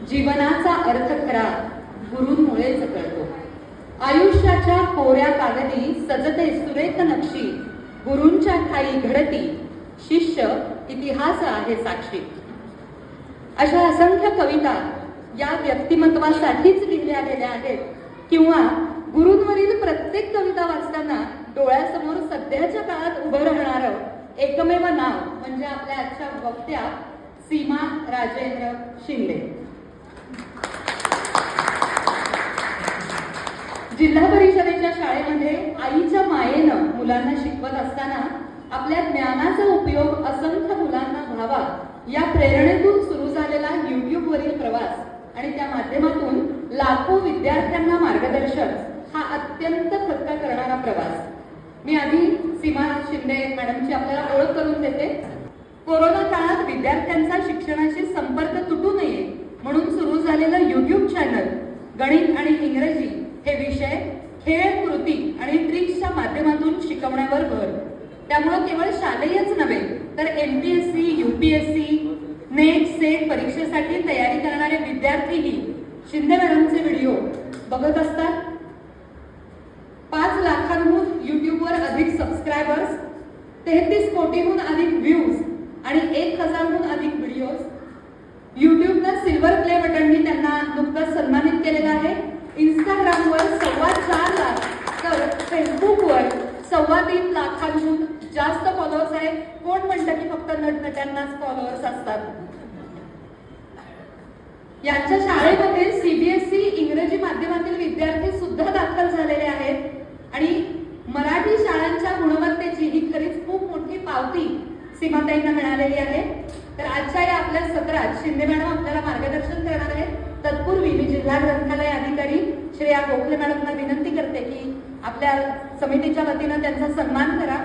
जीवनाचा अर्थ खरा गुरूंमुळेच कळतो. आयुष्याच्या कोऱ्या कागदी सजते सुरेख नक्षी, गुरूंच्या ठाई घडती शिष्य इतिहास आहे साक्षी. अशा असंख्य कविता या व्यक्तिमत्वासाठीच लिहिल्या गेल्या आहेत किंवा गुरूंवरील प्रत्येक कविता वाचताना डोळ्यासमोर सध्याच्या काळात उभं राहणारं एकमेव नाव म्हणजे आपल्या आजच्या वक्त्या सीमा राजेंद्र शिंदे. जिल्हा परिषदेच्या शाळेमध्ये आईच्या मायेनं मुलांना शिकवत असताना आपल्या ज्ञानाचा उपयोग असंख्य मुलांना व्हावा या प्रेरणेतून सुरू झालेला युट्यूबवरील प्रवास आणि त्या माध्यमातून लाखो विद्यार्थ्यांना मार्गदर्शन हा अत्यंत थक्क करणारा प्रवास. मी आधी सीमा शिंदे मॅडमची आपल्याला ओळख करून देते. कोरोना काळात विद्यार्थ्यांचा शिक्षणाशी संपर्क तुटू नये म्हणून सुरू झालेलं युट्यूब चॅनल गणित आणि इंग्रजी हे विषय खेळ, कृती आणि ट्रिक्सच्या माध्यमातून शिकवण्यावर भर. त्यामुळे केवळ शालेयच नव्हे तर MPSC, UPSC, नेट, सेट परीक्षेसाठी तयारी करणारे विद्यार्थीही शिंदे मॅडमचे व्हिडिओ बघत असतात. 5 लाखांहून युट्यूबवर अधिक सबस्क्रायबर्स, 33 कोटीहून अधिक व्ह्यूज आणि 1000हून अधिक व्हिडिओज. युट्यूबनं सिल्वर प्ले बटननी त्यांना नुकताच सन्मानित केलेलं आहे. इंस्टाग्रामवर 4.25 लाख तर फेसबुकवर 3.25 लाखांहून जास्त फॉलोअर्स आहेत. कोण म्हणतं की फक्त नटनट्यांनाच फॉलोअर्स असतात. यांच्या शाळेमध्ये CBSE इंग्रजी माध्यमातील विद्यार्थी सुद्धा दाखल झालेले आहेत आणि मराठी शाळांच्या गुणवत्तेची ही खरीच खूप मोठी पावती सीमाताईंना मिळालेली आहे. तर आजच्या या आपल्या सत्रात शिंदे मॅडम आपल्याला मार्गदर्शन करणार आहेत. तत्पूर्वी मी जिल्हा ग्रंथालय अधिकारी श्रेया गोखले मॅडमना विनंती करते की आपल्या समितीच्या वतीनं त्यांचा सन्मान करा.